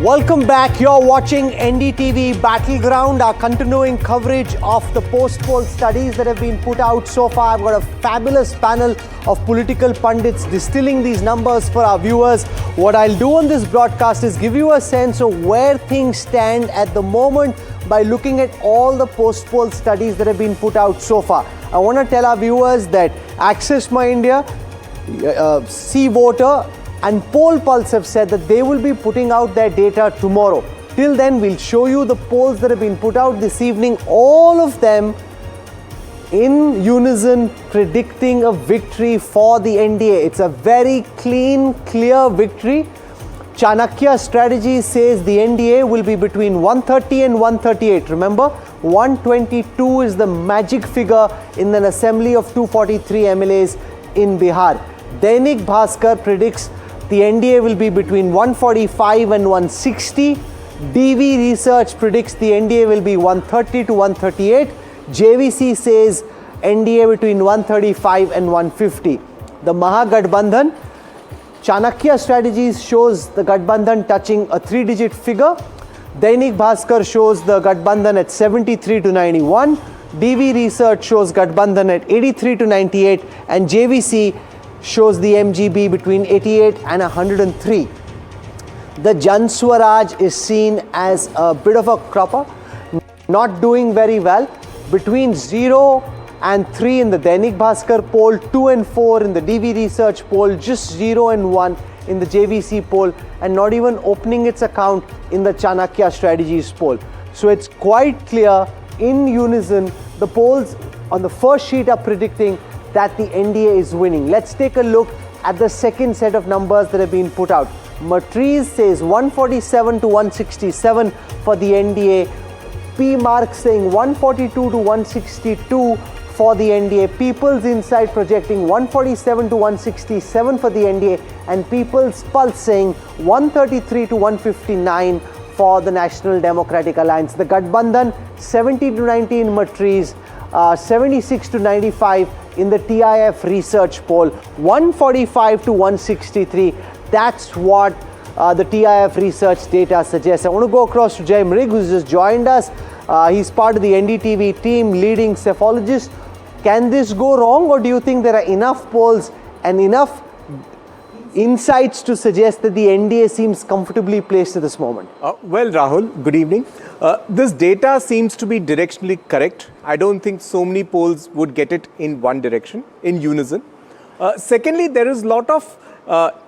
Welcome back. You're watching NDTV Battleground, our continuing coverage of the post-poll studies that have been put out so far. I've got a fabulous panel of political pundits distilling these numbers for our viewers. What I'll do on this broadcast is give you a sense of where things stand at the moment by looking at all the post-poll studies that have been put out so far. I want to tell our viewers that Access My India, See Voter, and Poll Pulse have said that they will be putting out their data tomorrow. Till then, we'll show you the polls that have been put out this evening, all of them in unison predicting a victory for the NDA. It's a very clean, clear victory. Chanakya strategy says the NDA will be between 130 and 138. Remember, 122 is the magic figure in an assembly of 243 MLAs in Bihar. Dainik Bhaskar predicts the NDA will be between 145 and 160. DV Research predicts the NDA will be 130 to 138. JVC says NDA between 135 and 150. The Mahagathbandhan, Chanakya Strategies shows the Gathbandhan touching a three-digit figure. Dainik Bhaskar shows the Gathbandhan at 73 to 91. DV Research shows Gathbandhan at 83 to 98. And JVC shows the MGB between 88 and 103. The Jan Swaraj is seen as a bit of a cropper, not doing very well. Between 0 and 3 in the Dainik Bhaskar poll, 2 and 4 in the DV Research poll, just 0 and 1 in the JVC poll, and not even opening its account in the Chanakya Strategies poll. So it's quite clear, in unison, the polls on the first sheet are predicting that the NDA is winning. Let's take a look at the second set of numbers that have been put out. Matriz says 147 to 167 for the NDA. P. Mark saying 142 to 162 for the NDA. People's Insight projecting 147 to 167 for the NDA. And People's Pulse saying 133 to 159 for the National Democratic Alliance. The Gathbandhan 70 to 90 in Matriz, 76 to 95 in the TIF research poll, 145 to 163. That's what the TIF research data suggests. I want to go across to Jay Mrig, who's just joined us. He's part of the NDTV team, leading cephalogist. Can this go wrong, or do you think there are enough polls and enough insights to suggest that the NDA seems comfortably placed at this moment? Well, Rahul, good evening. This data seems to be directionally correct. I don't think so many polls would get it in one direction, in unison. Secondly, there is a lot of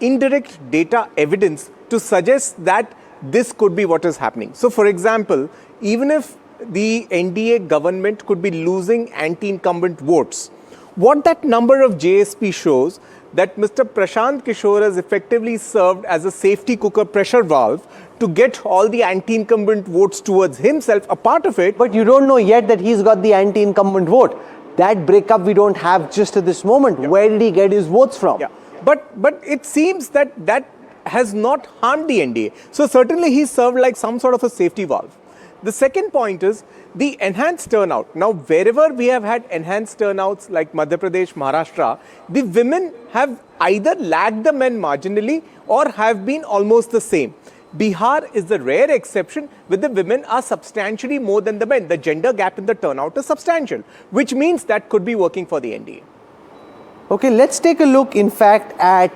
indirect data evidence to suggest that this could be what is happening. So, for example, even if the NDA government could be losing anti-incumbent votes, what that number of JSP shows that Mr. Prashant Kishore has effectively served as a safety cooker pressure valve to get all the anti-incumbent votes towards himself, a part of it. But you don't know yet that he's got the anti-incumbent vote. That breakup we don't have just at this moment. Yeah. Where did he get his votes from? Yeah. But it seems that has not harmed the NDA. So certainly he served like some sort of a safety valve. The second point is the enhanced turnout. Now, wherever we have had enhanced turnouts like Madhya Pradesh, Maharashtra, the women have either lagged the men marginally or have been almost the same. Bihar is the rare exception where the women are substantially more than the men. The gender gap in the turnout is substantial, which means that could be working for the NDA. Okay, let's take a look, in fact, at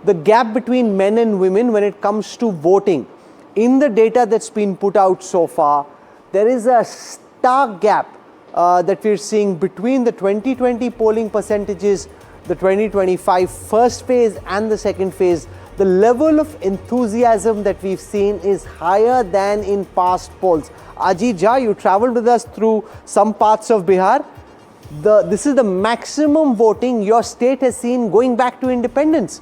the gap between men and women when it comes to voting. In the data that's been put out so far, there is a stark gap that we're seeing between the 2020 polling percentages, the 2025 first phase and the second phase. The level of enthusiasm that we've seen is higher than in past polls. Ajit Jha, you traveled with us through some parts of Bihar. This is the maximum voting your state has seen going back to independence.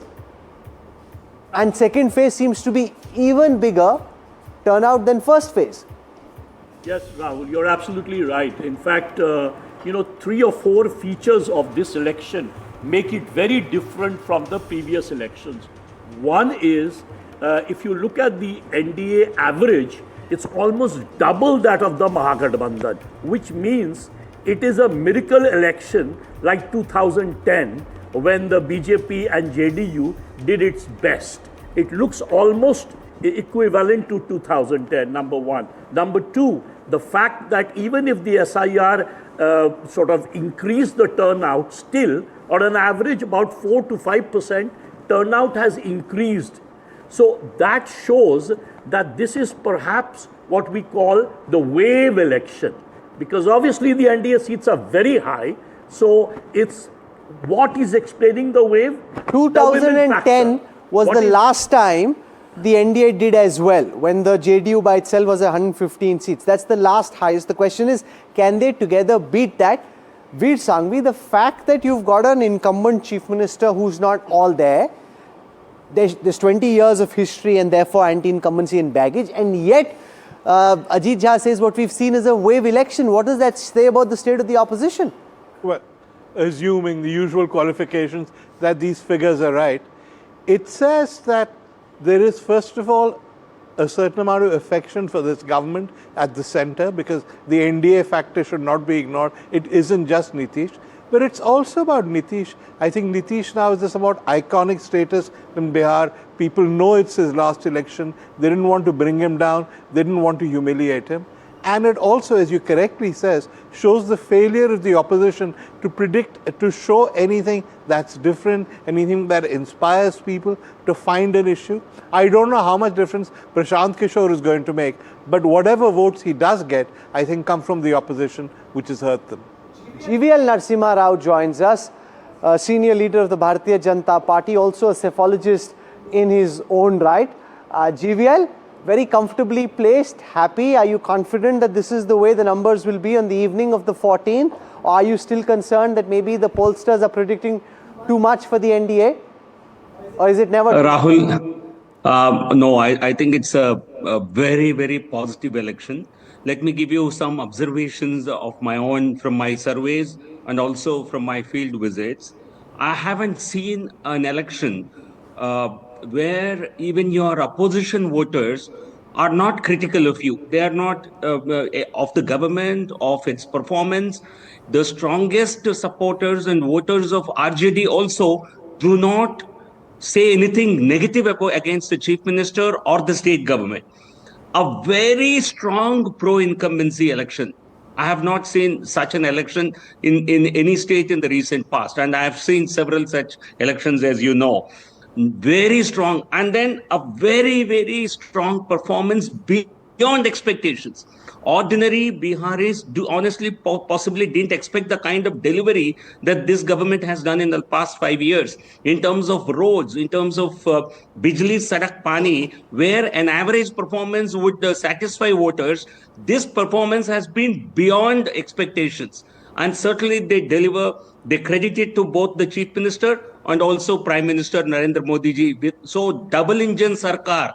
And second phase seems to be even bigger turnout than first phase. Yes, Rahul, you're absolutely right. In fact, 3 or 4 features of this election make it very different from the previous elections. One is, if you look at the NDA average, it's almost double that of the Mahagathbandhan, which means it is a miracle election like 2010 when the BJP and JDU did its best. It looks almost equivalent to 2010, number one. Number two, the fact that even if the SIR sort of increased the turnout, still, on an average, about 4 to 5% turnout has increased. So that shows that this is perhaps what we call the wave election. Because obviously the NDA seats are very high. So it's what is explaining the wave? 2010 was the last time the NDA did as well, when the JDU by itself was 115 seats. That's the last highest. The question is, can they together beat that? Veer Sanghvi, the fact that you've got an incumbent chief minister who's not all there, there's 20 years of history and therefore anti-incumbency and baggage, and yet Ajit Jha says what we've seen is a wave election. What does that say about the state of the opposition? Well, assuming the usual qualifications that these figures are right, it says that there is, first of all, a certain amount of affection for this government at the center, because the NDA factor should not be ignored. It isn't just Nitish, but it's also about Nitish. I think Nitish now is just about iconic status in Bihar. People know it's his last election. They didn't want to bring him down. They didn't want to humiliate him. And it also, as you correctly says, shows the failure of the opposition to predict, to show anything that's different, anything that inspires people to find an issue. I don't know how much difference Prashant Kishore is going to make, but whatever votes he does get, I think come from the opposition, which has hurt them. GVL Narasimha Rao joins us, senior leader of the Bharatiya Janata Party, also a cephalogist in his own right. GVL, very comfortably placed, happy. Are you confident that this is the way the numbers will be on the evening of the 14th? Or are you still concerned that maybe the pollsters are predicting too much for the NDA? Or is it never? Rahul, no, I think it's a very, very positive election. Let me give you some observations of my own from my surveys and also from my field visits. I haven't seen an election where even your opposition voters are not critical of you. They are not of the government, of its performance. The strongest supporters and voters of RJD also do not say anything negative against the chief minister or the state government. A very strong pro-incumbency election. I have not seen such an election in any state in the recent past. And I have seen several such elections, as you know. Very strong. And then a very, very strong performance beyond expectations. Ordinary Biharis honestly possibly didn't expect the kind of delivery that this government has done in the past 5 years in terms of roads, in terms of Bijli Sadak Pani, where an average performance would satisfy voters. This performance has been beyond expectations. And certainly they deliver, they credit it to both the Chief Minister and also Prime Minister Narendra Modi ji. So double engine Sarkar,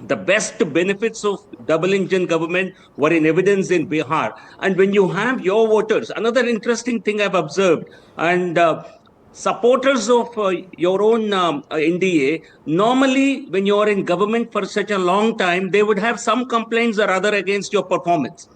the best benefits of double engine government were in evidence in Bihar. And when you have your voters, another interesting thing I've observed, and supporters of your own NDA, normally when you're in government for such a long time, they would have some complaints or other against your performance.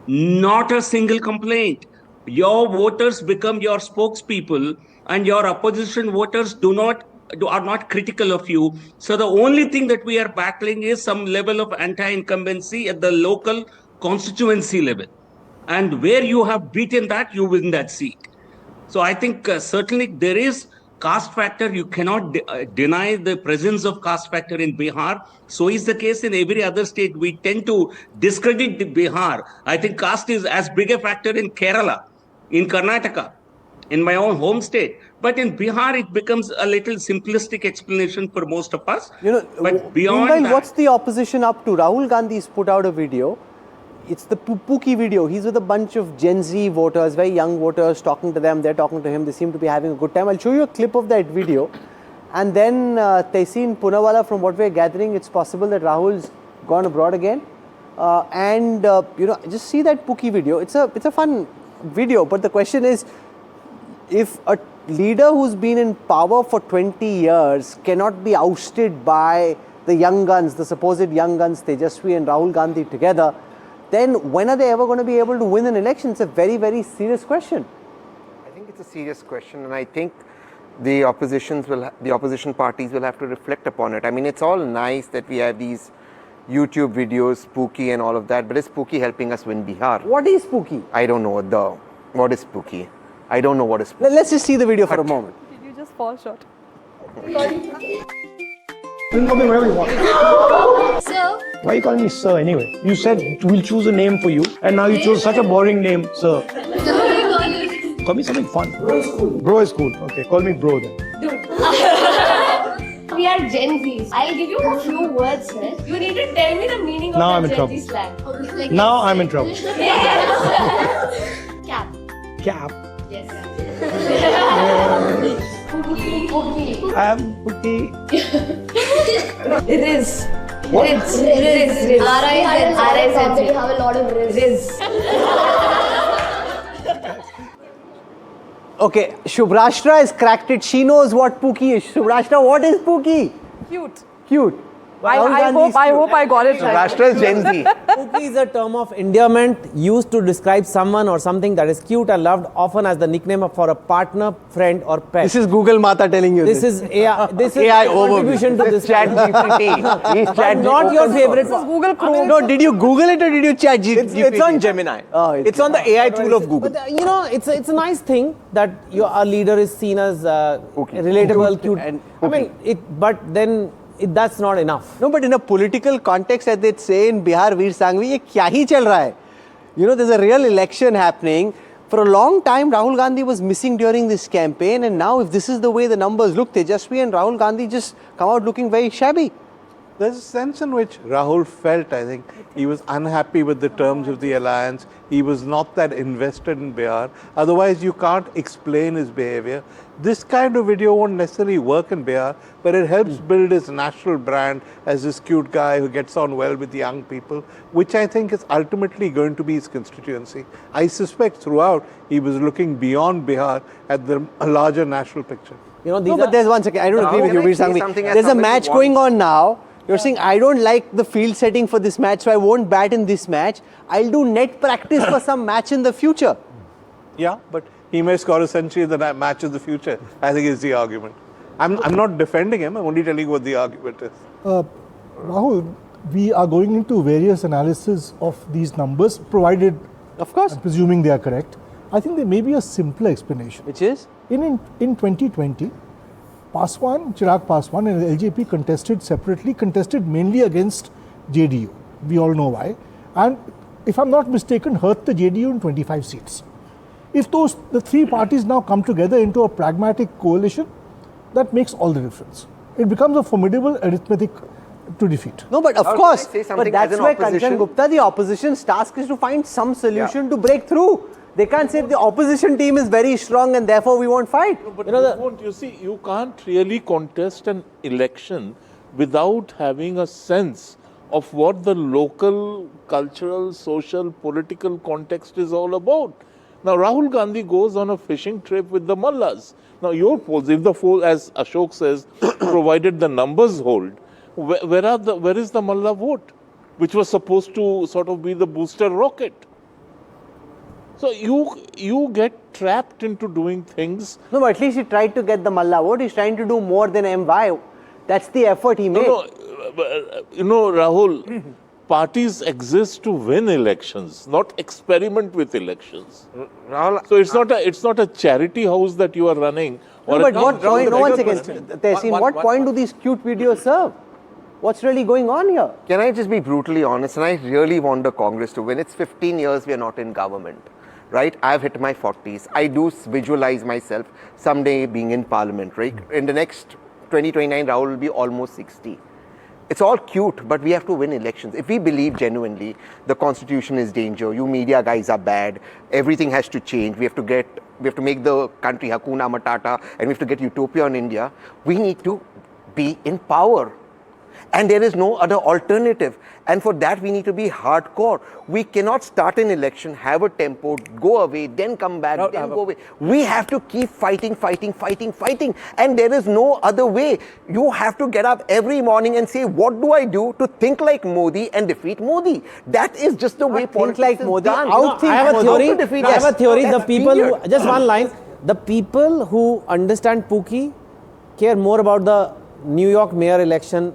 Not a single complaint. Your voters become your spokespeople, and your opposition voters are not critical of you. So the only thing that we are battling is some level of anti-incumbency at the local constituency level. And where you have beaten that, you win that seat. So I think certainly there is caste factor. You cannot deny the presence of caste factor in Bihar. So is the case in every other state. We tend to discredit Bihar. I think caste is as big a factor in Kerala, in Karnataka, in my own home state. But in Bihar, it becomes a little simplistic explanation for most of us. But beyond that, what's the opposition up to? Rahul Gandhi's put out a video. It's the Pookie video. He's with a bunch of Gen Z voters, very young voters, talking to them. They're talking to him. They seem to be having a good time. I'll show you a clip of that video. And then Tehseen Poonawalla, from what we're gathering, it's possible that Rahul's gone abroad again. Just see that Pookie video. It's a fun video. But the question is, if a leader who's been in power for 20 years cannot be ousted by the young guns, the supposed young guns, Tejashwi and Rahul Gandhi together, then when are they ever going to be able to win an election? It's a very, very serious question. I think it's a serious question, and I think the opposition parties will have to reflect upon it. I mean, it's all nice that we have these YouTube videos, spooky and all of that, but is spooky helping us win Bihar? What is spooky? I don't know what is spooky. I don't know what is spooky. Let's just see the video for a moment. Did you just fall short? You can call me whatever you want. Sir? Why are you calling me sir anyway? You said we'll choose a name for you, and now you chose such a boring name, sir. Call me something fun. Bro is cool. Bro is cool. Okay, call me bro then. We are Gen Zs. I'll give you a few words, sir. You need to tell me the meaning Now of I'm the in Gen trouble. Z slang. Now I'm in trouble. Cap. Cap. Yes. I'm okay. Riz. What? Riz. R-I-Z. R-I-Z. We have a lot of Riz. Okay, Shubhrashtra has cracked it. She knows what Pookie is. Shubhrashtra, what is Pookie? Cute. Cute. I Rahul Gandhi is hope I got it right. Rashtra is Gen Z. Pookie is a term of endearment used to describe someone or something that is cute and loved, often as the nickname for a partner, friend, or pet. This is Google Mata telling you This is AI. This is AI contribution to this. Chat GPT. He's But not your favorite. This is Google Chrome. No, did you Google it or did you chat GPT? It's on Gemini. Oh, it's on the AI tool of Google. But it's a nice thing that our leader is seen as relatable, cute. That's not enough. No, but in a political context, as they say in Bihar, Veer Sangvi, ye kya hi chal raha hai? You know, there's a real election happening. For a long time, Rahul Gandhi was missing during this campaign, and now if this is the way the numbers look, Tejashwi and Rahul Gandhi just come out looking very shabby. There's a sense in which Rahul felt, I think, he was unhappy with the terms of the alliance. He was not that invested in Bihar. Otherwise, you can't explain his behavior. This kind of video won't necessarily work in Bihar, but it helps build his national brand as this cute guy who gets on well with the young people, which I think is ultimately going to be his constituency. I suspect throughout, he was looking beyond Bihar at the larger national picture. You know, No, but there's one second. I don't agree with you, Veer Sangvi. There's a match going on now. You're saying, I don't like the field setting for this match, so I won't bat in this match. I'll do net practice for some match in the future. Yeah, but he may score a century in the match of the future, I think is the argument. I'm not defending him, I'm only telling you what the argument is. Rahul, we are going into various analysis of these numbers, provided, Of course. I'm presuming they are correct. I think there may be a simpler explanation. Which is? In 2020, Chirag Paswan and LJP contested mainly against JDU. We all know why. And if I'm not mistaken, hurt the JDU in 25 seats. If the three parties now come together into a pragmatic coalition, that makes all the difference. It becomes a formidable arithmetic to defeat. No, but of Can I course, say but something that's as an why opposition? Kanchan Gupta, the opposition's task is to find some solution to break through. They can't say the opposition team is very strong and therefore we won't fight. But you see, you can't really contest an election without having a sense of what the local, cultural, social, political context is all about. Now, Rahul Gandhi goes on a fishing trip with the mullahs. Now, your polls, if the poll, as Ashok says, provided the numbers hold, where is the mullah vote, which was supposed to sort of be the booster rocket? So you get trapped into doing things. No, but at least he tried to get the Mullah vote. He's trying to do more than MY. That's the effort he made. Rahul, parties exist to win elections, not experiment with elections. Rahul, So it's not a charity house that you are running. No, but what point, one second, Tehseen, what point do these cute videos serve? What's really going on here? can I just be brutally honest? And I really want the Congress to win. It's 15 years we are not in government, right? I've hit my 40s. I do visualize myself someday being in parliament, right? In the next 2029, Rahul will be almost 60. It's all cute, but we have to win elections. If we believe genuinely the constitution is danger, you media guys are bad, everything has to change, we have to make the country Hakuna Matata, and we have to get utopia in India, we need to be in power. And there is no other alternative. And for that, we need to be hardcore. We cannot start an election, have a tempo, go away, then come back, then go away. We have to keep fighting. And there is no other way. You have to get up every morning and say, what do I do to think like Modi and defeat Modi? That is just the way politics like is Modi, done. I have a theory. The people who, just one line. the people who understand Pookie care more about the New York mayor election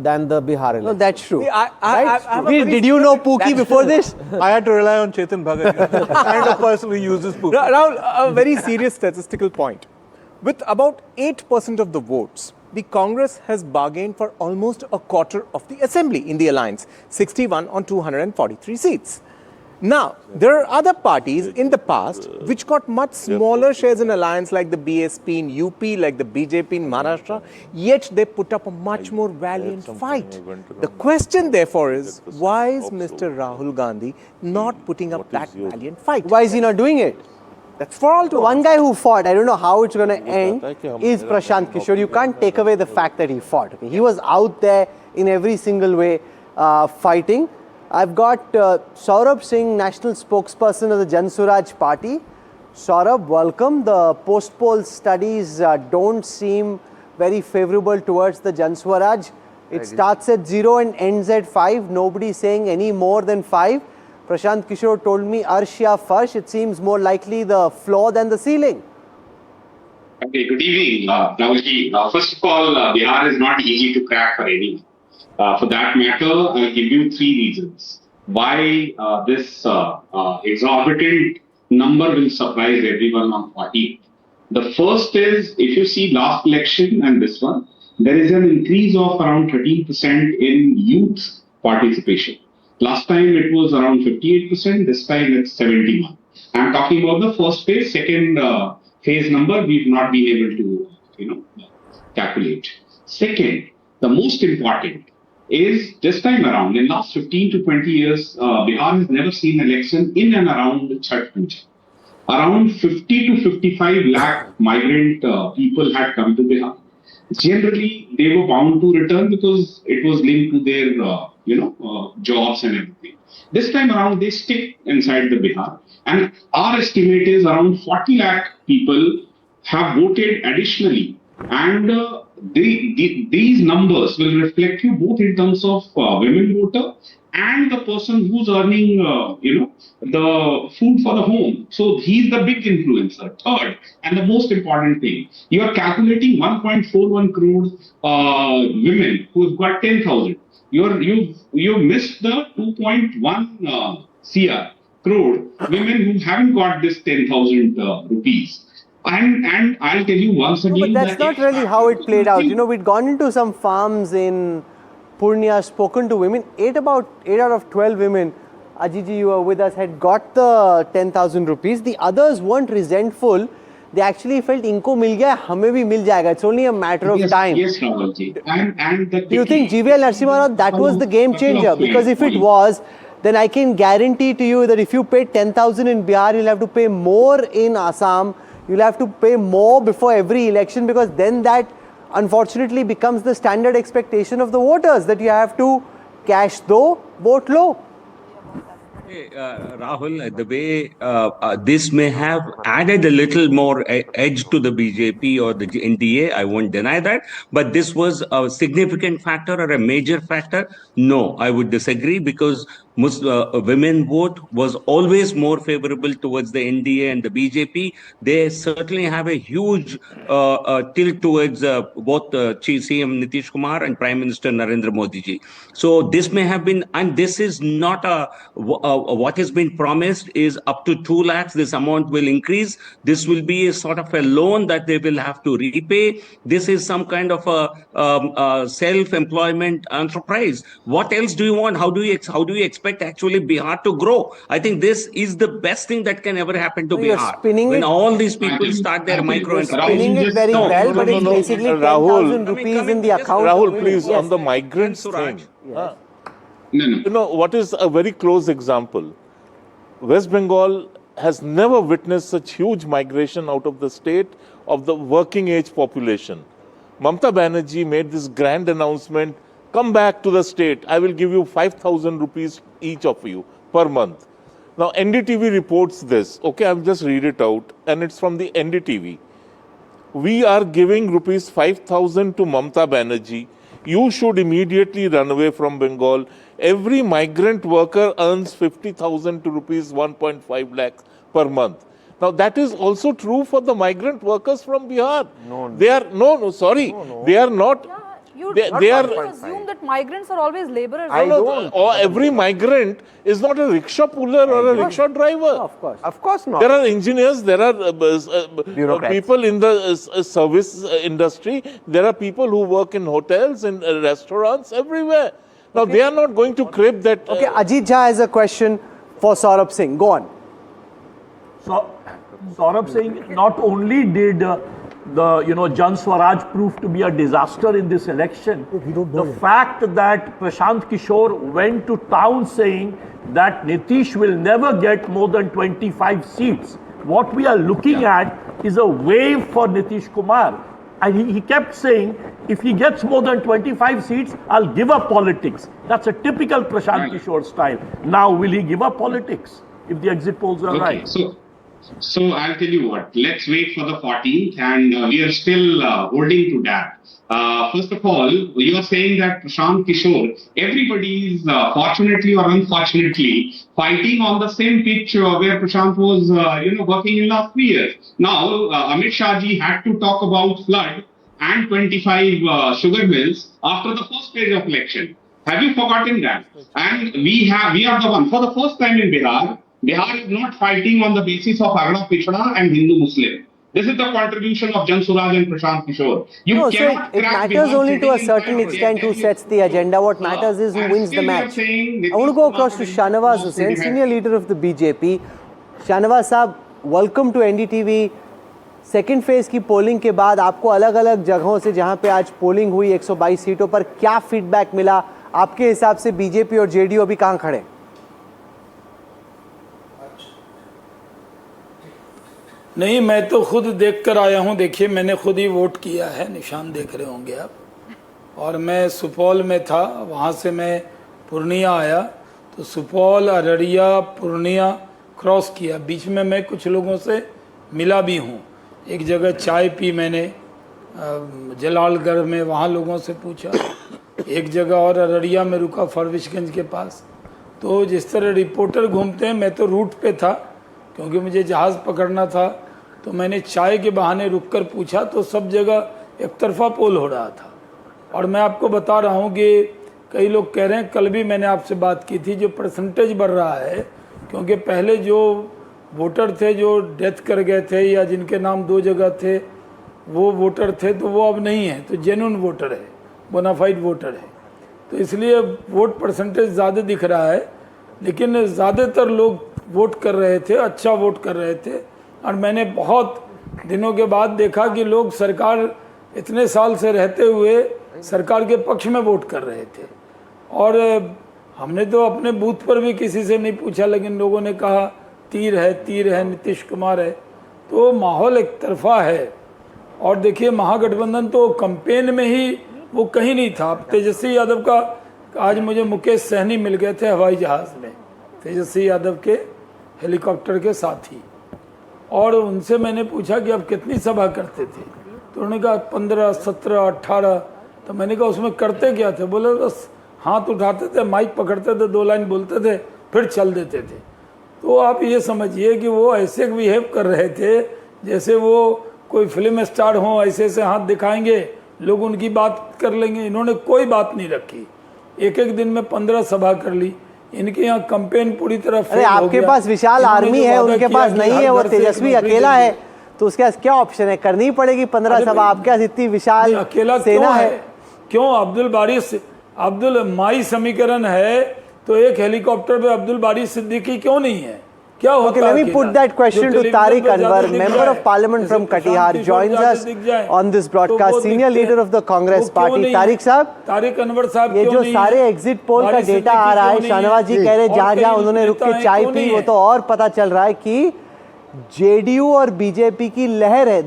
than the Bihar election. No, that's true. I Did you know Pookie before this? I had to rely on Chetan Bhagat, the kind of person who uses Pookie. Rahul, a very serious statistical point. With about 8% of the votes, the Congress has bargained for almost a quarter of the assembly in the alliance, 61 on 243 seats. Now, there are other parties in the past which got much smaller shares in alliance, like the BSP in UP, like the BJP in Maharashtra, yet they put up a much more valiant fight. The question therefore is, why is Mr. Rahul Gandhi not putting up that valiant fight? Why is he not doing it? That's for all to One guy who fought, I don't know how it's going to end, is Prashant Kishore. You can't take away the fact that he fought. Okay? He was out there in every single way fighting. I've got Saurabh Singh, national spokesperson of the Jan Suraj party. Saurabh, welcome. The post-poll studies don't seem very favorable towards the Jan Swaraj. It starts at 0 and ends at 5. Nobody's saying any more than 5. Prashant Kishore told me Arsh ya Farsh. It seems more likely the floor than the ceiling. Okay, good evening, Rahulji. First of all, Bihar is not easy to crack for anyone. For that matter, I'll give you 3 reasons why this exorbitant number will surprise everyone on 40. The first is, if you see last election and this one, there is an increase of around 13% in youth participation. Last time it was around 58%, this time it's 71%. I'm talking about the first phase. Second phase number, we've not been able to, calculate. Second, the most important is this time around, in last 15 to 20 years, Bihar has never seen election in and around Chhath Puja. Around 50 to 55 lakh migrant people had come to Bihar. Generally, they were bound to return because it was linked to their, jobs and everything. This time around, they stick inside the Bihar. And our estimate is around 40 lakh people have voted additionally. And these numbers will reflect you both in terms of women voter and the person who's earning, the food for the home. So he's the big influencer. Third, and the most important thing, you are calculating 1.41 crore women who've got 10,000. You've missed the 2.1 crore women who haven't got this 10,000 rupees. And I'll tell you once again. But that's not really how it played out. We'd gone into some farms in Purnia, spoken to women. 8 out of 12 women, Ajiji, you were with us, had got the 10,000 rupees. The others weren't resentful. They actually felt, inko mil gaya, hame bhi mil jayega. It's only a matter of time. Yes, Rahulji. And do you think GVL Narasimha Rao, that was the game changer? Because if it was, then I can guarantee to you that if you pay 10,000 in Bihar, you'll have to pay more in Assam. You'll have to pay more before every election, because then that unfortunately becomes the standard expectation of the voters, that you have to cash though, vote low. Rahul, the way this may have added a little more edge to the BJP or the NDA, I won't deny that. But this was a significant factor or a major factor? No, I would disagree, because women vote was always more favorable towards the NDA and the BJP. They certainly have a huge tilt towards both CM Nitish Kumar and Prime Minister Narendra Modi ji. So this may have been, and this is not what has been promised is up to 2 lakhs. This amount will increase. This will be a sort of a loan that they will have to repay. This is some kind of a self-employment enterprise. What else do you want? How do you expect actually Bihar to grow? I think this is the best thing that can ever happen to Bihar. When all these people start their micro enterprise. Spinning it very well, but it's basically 10,000 rupees in the account. Rahul, please, on the migrants thing. No. You know, what is a very close example? West Bengal has never witnessed such huge migration out of the state of the working age population. Mamata Banerjee made this grand announcement, come back to the state, I will give you 5,000 rupees each of you per month. Now NDTV reports this, okay, I'll just read it out, and it's from the NDTV. We are giving rupees 5,000 to Mamata Banerjee. You should immediately run away from Bengal. Every migrant worker earns 50,000 to rupees 1.5 lakhs per month. Now that is also true for the migrant workers from Bihar. No. They are sorry. They are not. They are. You assume that migrants are always laborers. I don't. Or every migrant is not a rickshaw puller or a rickshaw driver. Of course not. There are engineers, there are Bureaucrats. people in the service industry, there are people who work in hotels, in restaurants, everywhere. Now, they are not going to crib that. Okay, Ajit Jha has a question for Saurabh Singh. Go on. So, Saurabh Singh, not only did the Jan Swaraj proved to be a disaster in this election, the fact that Prashant Kishore went to town saying that Nitish will never get more than 25 seats. What we are looking at is a wave for Nitish Kumar. And he kept saying, if he gets more than 25 seats, I'll give up politics. That's a typical Prashant Kishore style. Now, will he give up politics if the exit polls are right? So I'll tell you what, let's wait for the 14th, and we are still holding to that. First of all, you are saying that Prashant Kishore, everybody is fortunately or unfortunately fighting on the same pitch where Prashant was working in last 3 years. Now, Amit Shah ji had to talk about flood and 25 sugar mills after the first stage of election. Have you forgotten that? And we are the one, for the first time in Bihar is not fighting on the basis of Agda Pichda and Hindu Muslim. This is the contribution of Jan Suraj and Prashant Kishore. No, so it matters only to a certain extent who sets the agenda. What matters is who wins the match. I want to go across to Shahnawaz Hussain, senior leader of the BJP. Shahnawaz Saab, welcome to NDTV. Second phase की polling के बाद आपको अलग अलग जगहों से जहां पे आज पोलिंग हुई 122 सीटों पर क्या फीडबैक मिला? आपके हिसाब से बीजेपी और जेडीयू अभी कहां खड़े? नहीं, मैं तो खुद देख कर आया हूं। देखिए, मैंने खुद ही वोट किया है, निशान देख रहे होंगे आप। और मैं सुपौल में था, वहां से मैं पूर्णिया आया, तो सुपौल, अररिया, पूर्णिया क्रॉस किया। बीच में मैं कुछ लोगों से मिला भी हूं। एक जगह चाय पी मैंने जलालगढ़ में, वहाँ लोगों से पूछा। एक जगह और अररिया में रुका, फरविशगंज के पास। तो जिस तरह रिपोर्टर घूमते हैं, मैं तो रूट पे था क्योंकि मुझे जहाज़ पकड़ना था, तो मैंने चाय के बहाने रुककर पूछा, तो सब जगह एक तरफा पोल हो रहा था। और मैं आपको बता रहा हूँ कि कई लोग कह रहे हैं, कल भी मैंने आपसे बात की थी, जो परसेंटेज बढ़ रहा है, क्योंकि पहले जो वोटर थे जो डेथ कर गए थे या जिनके नाम 2 जगह थे, वो वोटर थे, तो वो अब नहीं है, तो जेन्युइन वोटर है, बोनाफाइड वोटर है। तो इसलिए वोट परसेंटेज ज़्यादा दिख रहा है, लेकिन ज़्यादातर लोग वोट कर रहे थे, अच्छा वोट कर रहे थे। और मैंने बहुत दिनों के बाद देखा कि लोग सरकार इतने साल से रहते हुए सरकार के पक्ष में वोट कर रहे थे। और हमने तो अपने बूथ पर भी किसी से नहीं पूछा, लेकिन लोगों ने कहा तीर है, नीतीश कुमार है। तो माहौल एक तरफा है। और देखिए, महागठबंधन तो कैंपेन में ही वो कहीं नहीं था। तेजस्वी यादव का आज मुझे मुकेश सहनी मिल गए थे हवाई जहाज़ में, तेजस्वी यादव के हेलीकॉप्टर के साथी। और उनसे मैंने पूछा कि आप कितनी सभा करते थे, तो उन्होंने कहा 15, 17, 18। तो मैंने कहा उसमें करते क्या थे? बोले बस हाथ उठाते थे, माइक पकड़ते थे, 2 लाइन बोलते थे, फिर चल देते थे। तो आप ये समझिए कि वो ऐसे बिहेव कर रहे थे जैसे वो कोई फिल्म स्टार हों, ऐसे ऐसे हाथ दिखाएंगे, लोग उनकी बात कर लेंगे। इन्होंने कोई बात नहीं रखी, एक दिन में 15 सभा कर ली। इनके यहाँ कैंपेन पूरी तरह फेल हो गया। आपके पास विशाल आर्मी है, उनके पास नहीं है, वो तेजस्वी अकेला है, तो उसके पास क्या ऑप्शन है? करनी पड़ेगी 15 सभा। आपके पास इतनी विशाल अकेला सेना है। क्यों? अब्दुल माई समीकरण है, तो एक हेलीकॉप्टर पे अब्दुल बारी सिद्दीकी क्यों नहीं है? क्या होता है? Let me put that question to Tariq Anwar, member of parliament from Katihar, joins us on this broadcast, senior leader of the Congress party. Tariq साहब, तारिक अनवर साहब, ये जो सारे एग्जिट पोल का डेटा आ रहा है, शाहनवाज जी कह रहे हैं जहां उन्होंने रुक के चाय पी, वो तो और पता चल रहा है कि जेडीयू और बीजेपी की लहर है।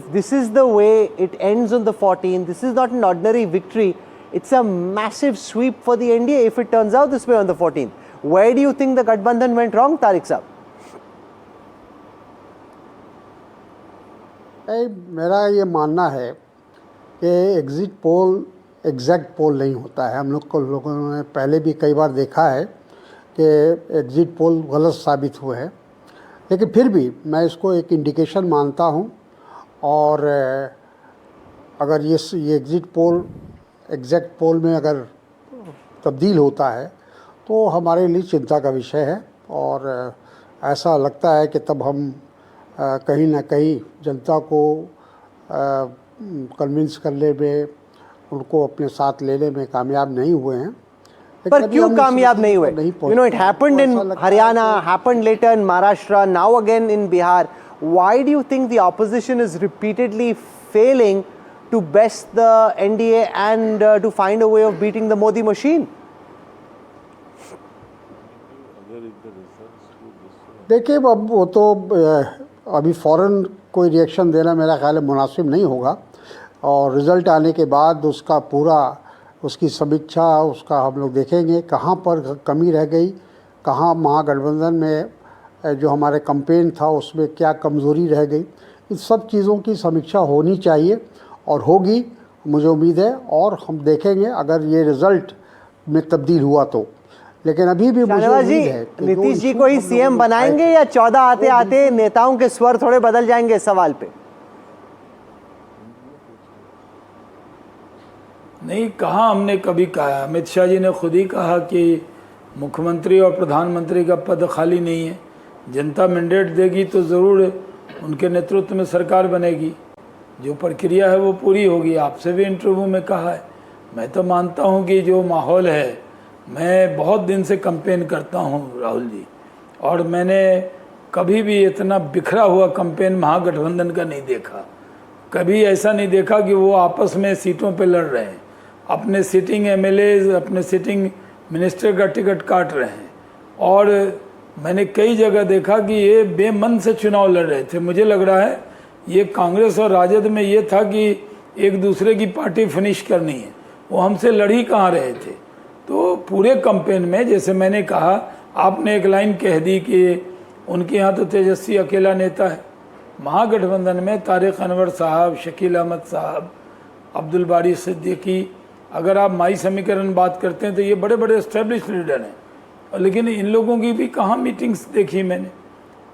If this is the way it ends on the 14th, this is not an ordinary victory. It's a massive sweep for the NDA if it turns out this way on the 14th. Where do you think the Gadbandhan went wrong, Tariq साहब? मेरा ये मानना है कि exit poll exact पोल नहीं होता है। हम लोगों ने पहले भी कई बार देखा है कि एग्ज़िट पोल गलत साबित हुए हैं। लेकिन फिर भी मैं इसको एक इंडिकेशन मानता हूँ और अगर ये एग्ज़िट पोल एग्जैक्ट पोल में अगर तब्दील होता है तो हमारे लिए चिंता का विषय है और ऐसा लगता है कि तब हम कहीं ना कहीं जनता को कन्विंस करने में, उनको अपने साथ लेने में कामयाब नहीं हुए हैं। पर क्यों कामयाब नहीं हुए? You know, it happened in Haryana, happened later in Maharashtra, now again in Bihar. Why do you think the opposition is repeatedly failing to best the NDA and to find a way of beating the Modi machine? देखिए, अब वो तो अभी फ़ौरन कोई reaction देना मेरा ख्याल है मुनासिब नहीं होगा और रिज़ल्ट आने के बाद उसका पूरा उसकी समीक्षा उसका हम लोग देखेंगे कहाँ पर कमी रह गई, कहाँ महागठबंधन में जो हमारे कैंपेन था उसमें क्या कमज़ोरी रह गई। इन सब चीज़ों की समीक्षा होनी चाहिए और होगी, मुझे उम्मीद है, और हम देखेंगे अगर ये रिज़ल्ट में तब्दील हुआ तो। लेकिन अभी भी मुझे उम्मीद है कि नीतीश जी को ही सीएम बनाएंगे या 14 आते आते नेताओं के स्वर थोड़े बदल जाएंगे इस सवाल पे? नहीं कहा, हमने कभी कहा, अमित शाह जी ने खुद ही कहा कि मुख्यमंत्री और प्रधानमंत्री का पद खाली नहीं है, जनता मैंडेट देगी तो ज़रूर उनके नेतृत्व में सरकार बनेगी, जो प्रक्रिया है वो पूरी होगी। आपसे भी इंटरव्यू में कहा है। मैं तो मानता हूँ कि जो माहौल है, मैं बहुत दिन से कैंपेन करता हूँ राहुल जी, और मैंने कभी भी इतना बिखरा हुआ कैंपेन महागठबंधन का नहीं देखा। कभी ऐसा नहीं देखा कि वो आपस में सीटों पे लड़ रहे हैं, अपने सिटिंग एमएलए अपने सिटिंग मिनिस्टर का टिकट काट रहे हैं, और मैंने कई जगह देखा कि ये बेमन से चुनाव लड़ रहे थे। मुझे लग रहा है ये कांग्रेस और राजद में ये था कि एक दूसरे की पार्टी फिनिश करनी है, वो हमसे लड़ ही कहाँ रहे थे। तो पूरे कैंपेन में जैसे मैंने कहा, आपने एक लाइन कह दी कि उनके यहाँ तो तेजस्वी अकेला नेता है। महागठबंधन में तारिक अनवर साहब, शकील अहमद साहब, अब्दुल बारी सिद्दीकी, अगर आप माई समीकरण बात करते हैं तो ये बड़े बड़े एस्टेब्लिश लीडर हैं, लेकिन इन लोगों की भी कहाँ मीटिंग्स देखी मैंने।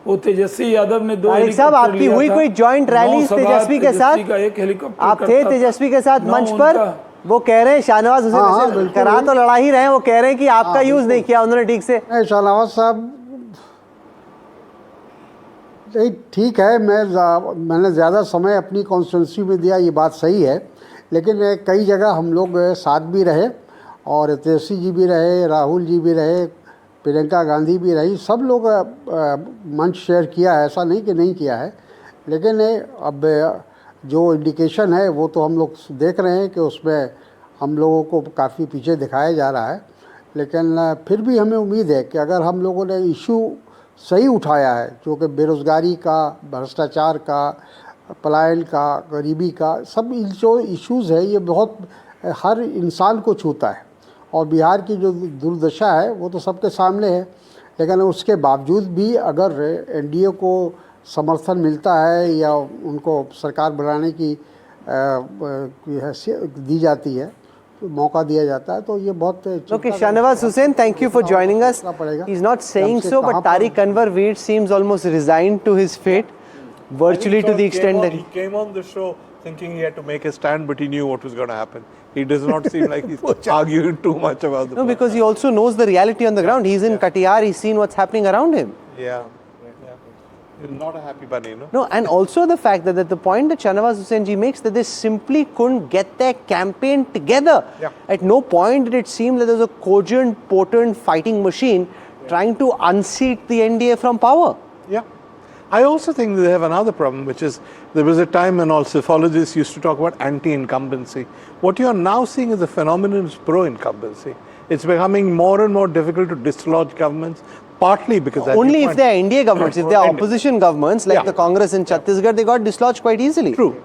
वो तेजस्वी यादव ने 2 साहब आपकी हुई कोई जॉइंट रैली तेजस्वी के साथ? एक हेलीकॉप्टर आप थे तेजस्वी के साथ मंच पर? वो कह रहे हैं शाहनवाज हुसैन करा तो लड़ा ही रहे हैं, वो कह रहे हैं कि आपका यूज नहीं किया उन्होंने ठीक से। शाहनवाज साहब ठीक है, मैंने ज़्यादा समय अपनी कॉन्स्टिट्यूंसी में दिया, ये बात सही है, लेकिन कई जगह हम लोग साथ भी रहे और तेजस्वी जी भी रहे, राहुल जी भी रहे, प्रियंका गांधी भी रही, सब लोग मंच शेयर किया है, ऐसा नहीं कि नहीं किया है। लेकिन अब जो इंडिकेशन है वो तो हम लोग देख रहे हैं कि उसमें हम लोगों को काफ़ी पीछे दिखाया जा रहा है, लेकिन फिर भी हमें उम्मीद है कि अगर हम लोगों ने इशू सही उठाया है, जो कि बेरोज़गारी का, भ्रष्टाचार का, पलायन का, गरीबी का, सब जो इश्यूज़ है ये बहुत हर इंसान को छूता है और बिहार की जो दुर्दशा है वो तो सबके सामने है। लेकिन उसके बावजूद भी अगर एनडीए को समर्थन मिलता है या उनको सरकार बनाने की हैसियत दी जाती है, मौका दिया जाता है, तो ये बहुत Okay, Shahnawaz Hussain, thank you for joining us. He's not saying so, but Tariq Anwar Veer seems almost resigned to his fate, virtually to the extent that he came on the show thinking he had to make a stand, but he knew what was going to happen. He does not seem like he's arguing too much about the No, because he also knows the reality on the ground. He's in Katihar, he's seen what's happening around him. Yeah. He's not a happy bunny, no? No, and also the fact that the point that Shahnawaz Hussain ji makes, that they simply couldn't get their campaign together. Yeah. At no point did it seem that there was a cogent, potent fighting machine trying to unseat the NDA from power. Yeah. I also think they have another problem, which is there was a time when all psephologists used to talk about anti-incumbency. What you are now seeing is a phenomenon is pro-incumbency. It's becoming more and more difficult to dislodge governments, partly because... Only if they are NDA governments. If they are opposition governments, like the Congress in Chhattisgarh, they got dislodged quite easily. True.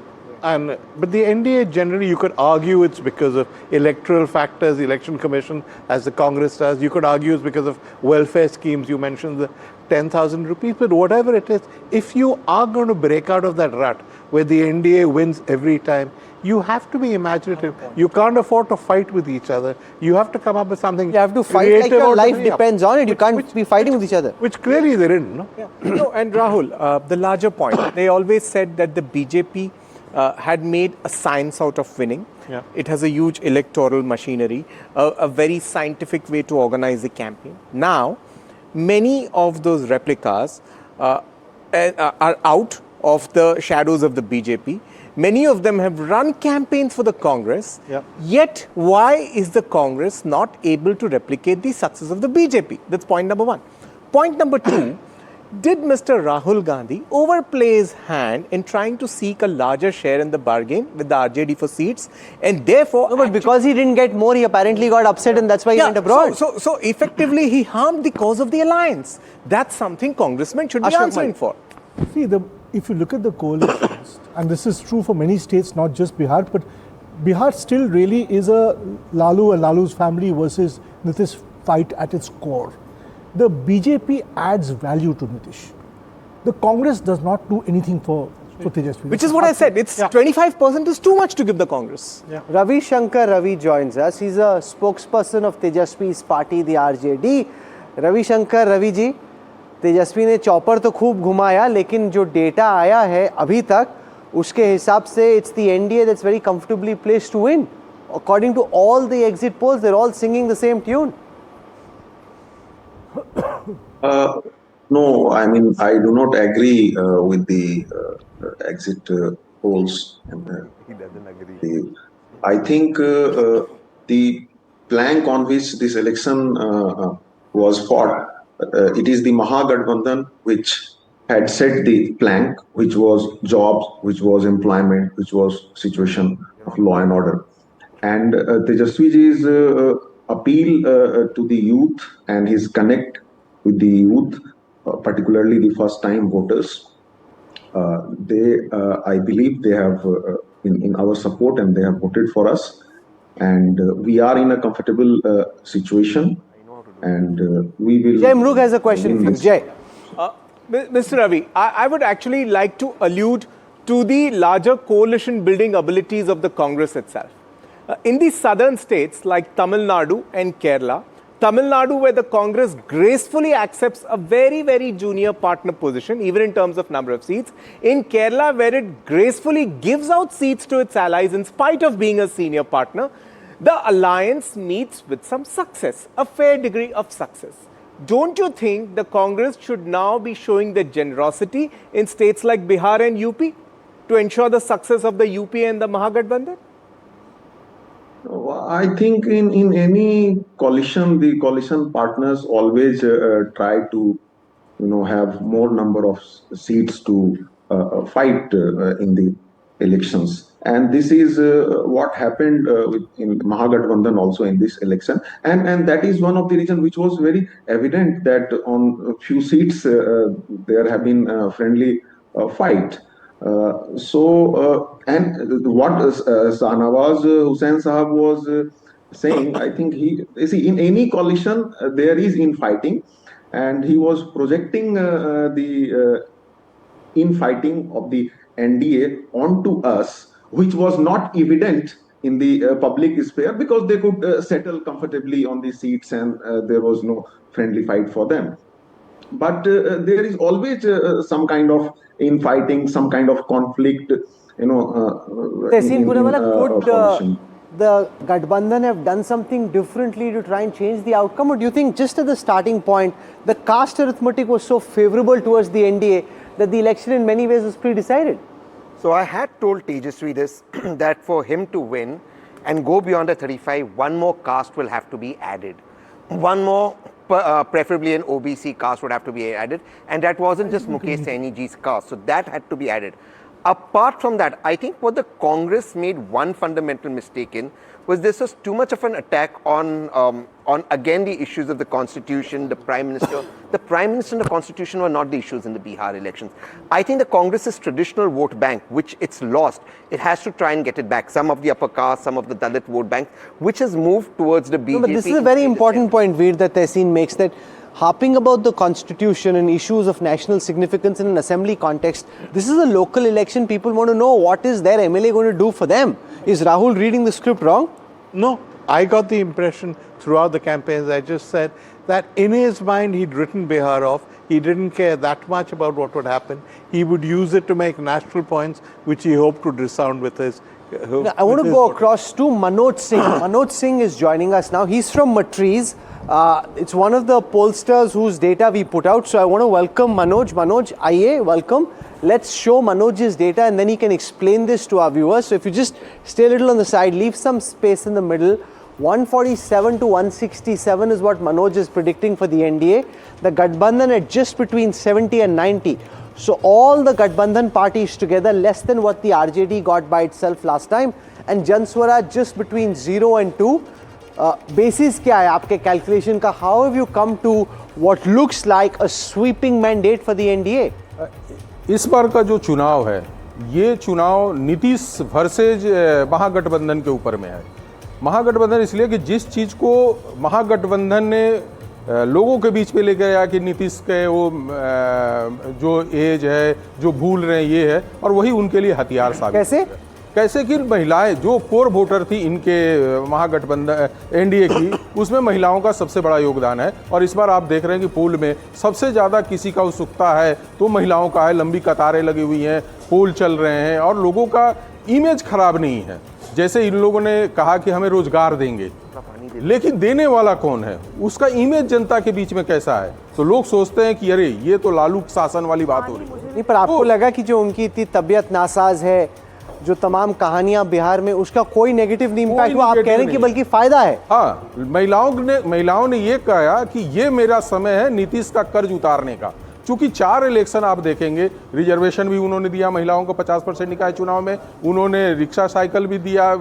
But the NDA generally, you could argue it's because of electoral factors, election commission, as the Congress does. You could argue it's because of welfare schemes. You mentioned the 10,000 rupees, but whatever it is, if you are going to break out of that rut where the NDA wins every time, you have to be imaginative. You can't afford to fight with each other. You have to come up with something. You have to fight like your life depends on it. You can't be fighting with each other. Which clearly they didn't. No? Yeah. No, and Rahul, the larger point, they always said that the BJP had made a science out of winning. Yeah. It has a huge electoral machinery, a very scientific way to organize the campaign. Now, many of those replicas are out of the shadows of the BJP. Many of them have run campaigns for the Congress. Yeah. Yet, why is the Congress not able to replicate the success of the BJP? That's point number one. Point number two, did Mr. Rahul Gandhi overplay his hand in trying to seek a larger share in the bargain with the RJD for seats, and therefore... No, but because he didn't get more, he apparently got upset, and that's why he went abroad. So effectively, he harmed the cause of the alliance. That's something congressmen should be answering for. See, if you look at the coalitions, and this is true for many states, not just Bihar, but Bihar still really is a Lalu and Lalu's family versus Nitish fight at its core. The BJP adds value to Nitish. The Congress does not do anything for Tejashwi. Which is what I said. It's 25% is too much to give the Congress. Yeah. Ravi Shankar Ravi joins us. He's a spokesperson of Tejashwi's party, the RJD. Ravi Shankar Ravi ji, तेजस्वी ने chopper तो खूब घुमाया, लेकिन जो data आया है अभी तक उसके हिसाब से it's the NDA that's very comfortably placed to win. According to all the exit polls, they're all singing the same tune. No, I mean, I do not agree with the exit polls. He doesn't agree. I think the plank on which this election was fought, it is the Mahagathbandhan which had set the plank, which was jobs, which was employment, which was situation of law and order. And Tejashwiji's appeal to the youth and his connect with the youth, particularly the first-time voters, I believe they have in our support and they have voted for us. And we are in a comfortable situation. And we will... Jay Mrug has a question for you. Jay. Mr. Ravi, I would actually like to allude to the larger coalition building abilities of the Congress itself. In the southern states like Tamil Nadu and Kerala, Tamil Nadu, where the Congress gracefully accepts a very, very junior partner position, even in terms of number of seats. In Kerala, where it gracefully gives out seats to its allies in spite of being a senior partner, the alliance meets with some success, a fair degree of success. Don't you think the Congress should now be showing the generosity in states like Bihar and UP to ensure the success of the UP and the Mahagathbandhan? I think in any coalition, the coalition partners always try to, have more number of seats to fight in the elections. And this is what happened in Mahagathbandhan also in this election. And that is one of the reasons which was very evident that on a few seats there have been friendly fight. And what Shahnawaz Hussain Sahab was saying, I think in any coalition there is infighting, and he was projecting the infighting of the NDA onto us, which was not evident in the public sphere because they could settle comfortably on the seats and there was no friendly fight for them. But there is always some kind of infighting, some kind of conflict, Tehseen Poonawalla, could the Gathbandhan have done something differently to try and change the outcome? Or do you think just at the starting point, the caste arithmetic was so favorable towards the NDA that the election in many ways was pre-decided? So I had told Tejashwi this, that for him to win and go beyond the 35, one more caste will have to be added. One more, preferably an OBC caste would have to be added. And that wasn't just Mukesh Sainiji's caste. So that had to be added. Apart from that, I think what the Congress made one fundamental mistake in was this was too much of an attack on again the issues of the Constitution, the Prime Minister. The Prime Minister and the Constitution were not the issues in the Bihar elections. I think the Congress's traditional vote bank, which it's lost, it has to try and get it back. Some of the upper caste, some of the Dalit vote bank, which has moved towards the BJP. No, but this is a very important point, Veer, that Tehseen makes, that harping about the constitution and issues of national significance in an assembly context. This is a local election. People want to know what is their MLA going to do for them. Is Rahul reading the script wrong? No, I got the impression throughout the campaigns, I just said that in his mind he'd written Bihar off. He didn't care that much about what would happen. He would use it to make national points, which he hoped to resound with his. Now, I want to go across to Manoj Singh. Manoj Singh is joining us now. He's from Matriz. It's one of the pollsters whose data we put out. So I want to welcome Manoj. Manoj, aye, welcome. Let's show Manoj's data and then he can explain this to our viewers. So if you just stay a little on the side, leave some space in the middle. 147 to 167 is what Manoj is predicting for the NDA. The Gathbandhan at just between 70 and 90. So all the Gathbandhan parties together less than what the RJD got by itself last time. And Jan Swaraj just between 0 and 2. Basis kya hai aapke calculation ka? How have you come to what looks like a sweeping mandate for the NDA? इस बार का जो चुनाव है, ये चुनाव Nitish versus महागठबंधन के ऊपर में है। महागठबंधन इसलिए कि जिस चीज़ को महागठबंधन ने लोगों के बीच में ले गया कि नीतीश के वो जो एज है, जो भूल रहे हैं, ये है, और वही उनके लिए हथियार साबित कैसे कि महिलाएं जो कोर वोटर थी इनके महागठबंधन एनडीए की, उसमें महिलाओं का सबसे बड़ा योगदान है। और इस बार आप देख रहे हैं कि पोल में सबसे ज़्यादा किसी का उत्सुकता है तो महिलाओं का है। लंबी कतारें लगी हुई हैं, पोल चल रहे हैं और लोगों का इमेज खराब नहीं है। जैसे इन लोगों ने कहा कि हमें रोजगार देंगे, लेकिन देने वाला कौन है, उसका इमेज जनता के बीच में कैसा है, तो लोग सोचते हैं कि अरे ये तो लालू शासन वाली बात हो रही है। नहीं, पर आपको लगा कि जो उनकी इतनी तबीयत नासाज है, जो तमाम कहानियां बिहार में, उसका कोई नेगेटिव नहीं इम्पैक्ट हुआ? आप कह रहे हैं कि बल्कि फायदा है। हाँ, महिलाओं ने ये कहा कि ये मेरा समय है नीतीश का कर्ज उतारने का। चूंकि 4 इलेक्शन आप देखेंगे, रिजर्वेशन भी उन्होंने दिया महिलाओं को, 50% निकाय चुनाव में उन्होंने रिक्शा साइकिल भी दिया,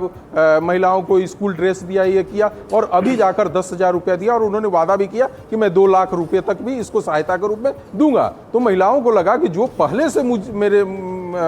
महिलाओं को स्कूल ड्रेस दिया, ये किया, और अभी जाकर 10,000 रुपया दिया, और उन्होंने वादा भी किया कि मैं 2 लाख रुपये तक भी इसको सहायता के रूप में दूंगा। तो महिलाओं को लगा कि जो पहले से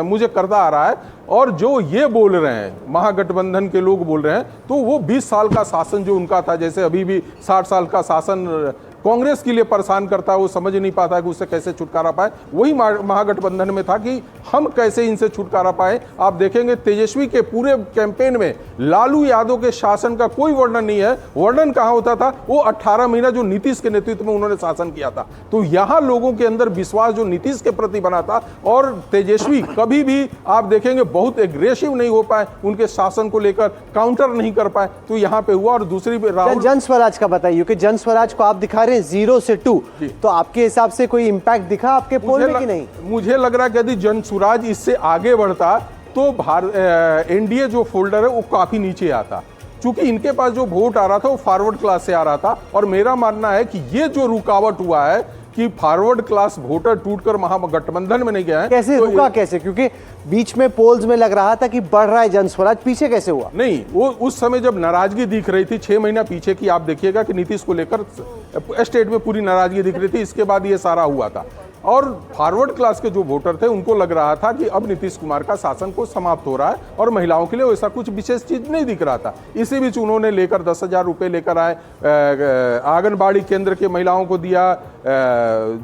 मुझे करता आ रहा है और जो ये बोल रहे हैं, महागठबंधन के लोग बोल रहे हैं, तो वो 20 साल का शासन जो उनका था, जैसे अभी भी 60 साल का शासन कांग्रेस के लिए परेशान करता है, वो समझ नहीं पाता कि उससे कैसे छुटकारा पाए। वही महागठबंधन में था कि हम कैसे इनसे छुटकारा पाए। आप देखेंगे तेजस्वी के पूरे कैंपेन में लालू यादव के शासन का कोई वर्णन नहीं है। वर्णन कहाँ होता था? वो 18 महीना जो नीतीश के नेतृत्व में उन्होंने शासन किया था। तो यहाँ लोगों के अंदर विश्वास जो नीतीश के प्रति बना था, और तेजस्वी कभी भी आप देखेंगे बहुत एग्रेसिव नहीं हो पाए, उनके शासन को लेकर काउंटर नहीं कर पाए, तो यहाँ पे हुआ। और दूसरी जन स्वराज का बताइए कि जन स्वराज को आप दिखा 0 से 2, तो आपके हिसाब से कोई इंपैक्ट दिखा आपके पोल में कि नहीं? मुझे लग रहा है कि यदि जन स्वराज इससे आगे बढ़ता तो एनडीए जो फोल्डर है वो काफी नीचे आता, क्योंकि इनके पास जो वोट आ रहा था वो फॉरवर्ड क्लास से आ रहा था। और मेरा मानना है कि ये जो रुकावट हुआ है कि फॉरवर्ड क्लास वोटर टूटकर महागठबंधन में नहीं गया है। कैसे रुका? कैसे? क्योंकि बीच में पोल्स में लग रहा था कि बढ़ रहा है जन स्वराज, पीछे कैसे हुआ? नहीं, वो उस समय जब नाराजगी दिख रही थी, 6 महीना पीछे की आप देखिएगा कि नीतीश को लेकर स्टेट में पूरी नाराजगी दिख रही थी। इसके बाद ये सारा हुआ था, और फॉरवर्ड क्लास के जो वोटर थे उनको लग रहा था कि अब नीतीश कुमार का शासन को समाप्त हो रहा है, और महिलाओं के लिए वैसा कुछ विशेष चीज नहीं दिख रहा था। इसी बीच उन्होंने लेकर 10,000 रुपये लेकर आए, आंगनबाड़ी केंद्र के महिलाओं को दिया,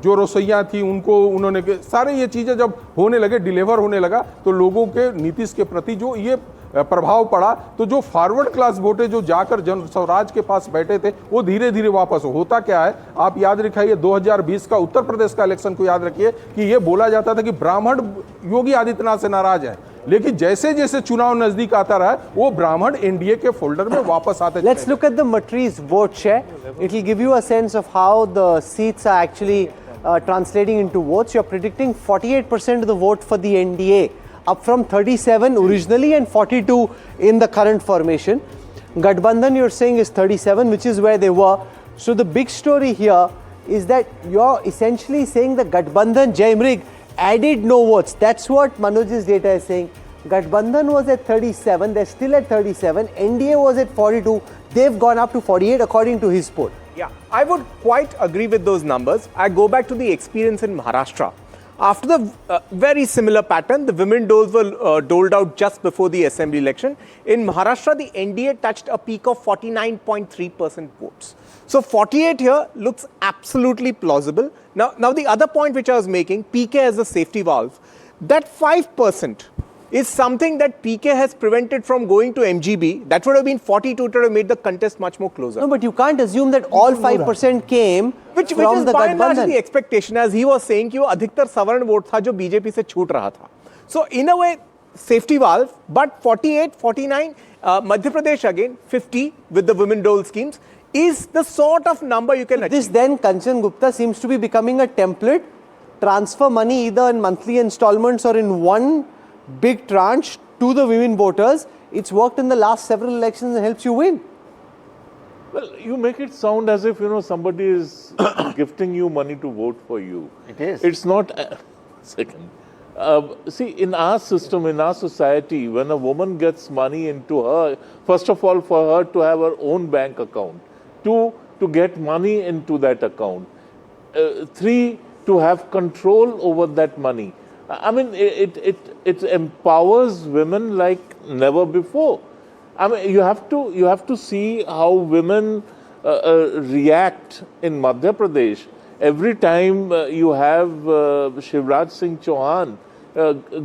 जो रसोइयाँ थी उनको उन्होंने, सारे ये चीजें जब होने लगे, डिलीवर होने लगा, तो लोगों के नीतीश के प्रति जो ये प्रभाव पड़ा, तो जो फॉरवर्ड क्लास वोटे जो जाकर जन स्वराज के पास बैठे थे वो धीरे धीरे वापस होता क्या है आप याद रखिए। 2020 का उत्तर प्रदेश का इलेक्शन को याद रखिए कि ये बोला जाता था कि ब्राह्मण योगी आदित्यनाथ से नाराज है, लेकिन जैसे जैसे चुनाव नजदीक आता रहा वो ब्राह्मण एनडीए के फोल्डर में वापस आते। Let's look at the Matriz vote share. It will give you a sense of how the seats are actually translating into votes. You're predicting 48% of the vote for the NDA, up from 37 originally and 42 in the current formation. Gathbandhan you're saying is 37, which is where they were. So the big story here is that you're essentially saying the Gathbandhan Jaimrig added no votes. That's what Manoj's data is saying. Gathbandhan was at 37, they're still at 37. NDA was at 42, they've gone up to 48 according to his poll. Yeah, I would quite agree with those numbers. I go back to the experience in Maharashtra. After the very similar pattern, the women doles were doled out just before the assembly election. In Maharashtra, the NDA touched a peak of 49.3% votes. So 48 here looks absolutely plausible. Now the other point which I was making, PK as a safety valve, that 5% is something that PK has prevented from going to MGB. That would have been 42 to have made the contest much more closer. No, but you can't assume that all 5% came which from is the by and large Gadbandhan. the expectation, as he was saying कि वो अधिकतर सवर्ण vote था जो BJP से छूट रहा था. So in a way, safety valve, but 48, 49, Madhya Pradesh again, 50 with the women dole schemes is the sort of number you can achieve. This then, Kanchan Gupta, seems to be becoming a template. Transfer money either in monthly installments or in one big tranche to the women voters. It's worked in the last several elections and helps you win. Well, you make it sound as if, somebody is gifting you money to vote for you. It is. It's not. Second. See, in our system, in our society, when a woman gets money into her, first of all, for her to have her own bank account, 2, to get money into that account, 3, to have control over that money. I mean, it empowers women like never before. I mean, you have to see how women react in Madhya Pradesh every time you have Shivraj Singh Chauhan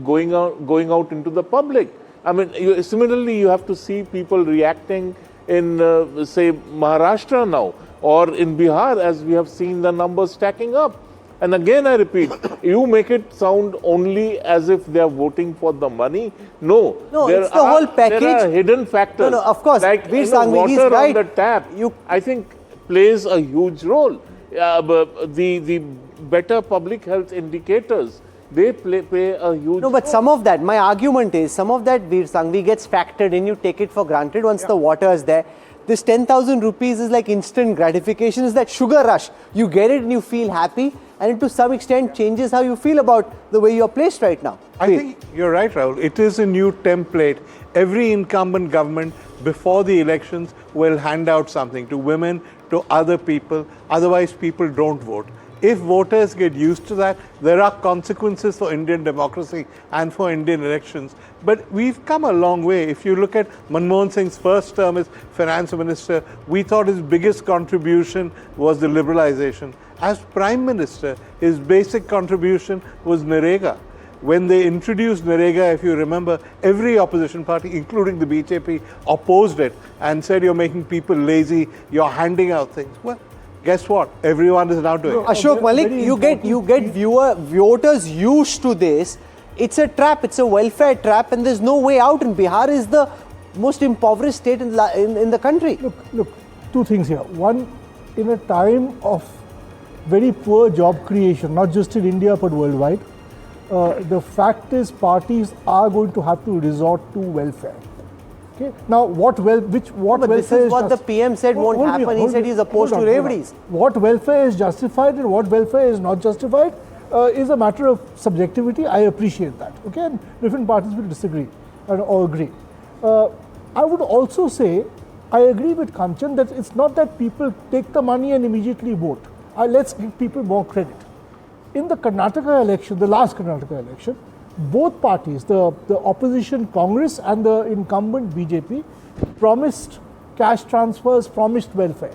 going out into the public. I mean, similarly, you have to see people reacting in say Maharashtra now or in Bihar, as we have seen the numbers stacking up. And again, I repeat, you make it sound only as if they are voting for the money. No, it's the whole package. There are hidden factors. No, of course. Like Veer Sangvi, he's water right. on the tap, I think plays a huge role. But the better public health indicators, they play a huge No, but role. some of that, my argument is, some of that, Veer Sangvi, gets factored in. You take it for granted once the water is there. This 10,000 rupees is like instant gratification, is that sugar rush. You get it and you feel happy, and it to some extent changes how you feel about the way you're placed right now. I think you're right, Rahul. It is a new template. Every incumbent government before the elections will hand out something to women, to other people. Otherwise, people don't vote. If voters get used to that, there are consequences for Indian democracy and for Indian elections. But we've come a long way. If you look at Manmohan Singh's first term as finance minister, we thought his biggest contribution was the liberalization. As prime minister, his basic contribution was Narega. When they introduced Narega, if you remember, every opposition party, including the BJP, opposed it and said you're making people lazy, you're handing out things. Well, guess what? Everyone is now doing it. Ashok Malik, you get voters used to this. It's a trap. It's a welfare trap, and there's no way out. And Bihar is the most impoverished state in the country. Look, two things here. One, in a time of very poor job creation, not just in India but worldwide, the fact is parties are going to have to resort to welfare. Okay. Now, what this is what the PM said won't happen. He said he's opposed to reveries. What welfare is justified and what welfare is not justified is a matter of subjectivity. I appreciate that. Okay, and different parties will disagree or agree. I would also say I agree with Kanchan that it's not that people take the money and immediately vote. Let's give people more credit. In the Karnataka election, the last Karnataka election, both parties, the opposition Congress and the incumbent BJP, promised cash transfers, promised welfare.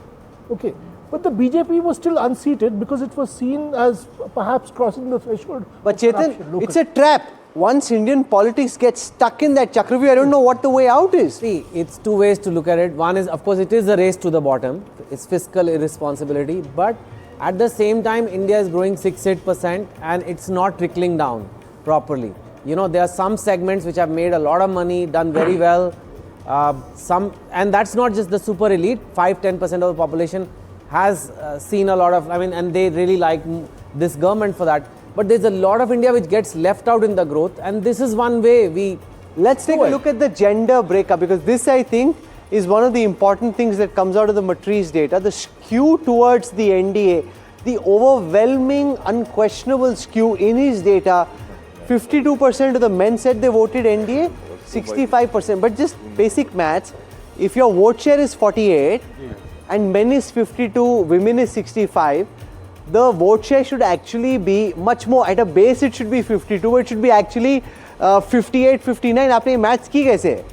Okay, but the BJP was still unseated because it was seen as perhaps crossing the threshold. But Chetan, it's a trap. Once Indian politics gets stuck in that chakravyuh, I don't know what the way out is. See, it's two ways to look at it. One is, of course, it is a race to the bottom. It's fiscal irresponsibility. But at the same time, India is growing 6-8% and it's not trickling down properly. There are some segments which have made a lot of money, done very well. And that's not just the super elite. 5-10% of the population has seen a lot of, and they really like this government for that. But there's a lot of India which gets left out in the growth, and this is one way Let's take a look at the gender breakup, because this, I think, is one of the important things that comes out of the Matrice data. The skew towards the NDA, the overwhelming, unquestionable skew in his data. 52% of the men said they voted NDA, 65%. But just basic maths, if your vote share is 48 and men is 52, women is 65, the vote share should actually be much more. At a base, it should be 52. It should be actually 58, 59. आपने maths की कैसे?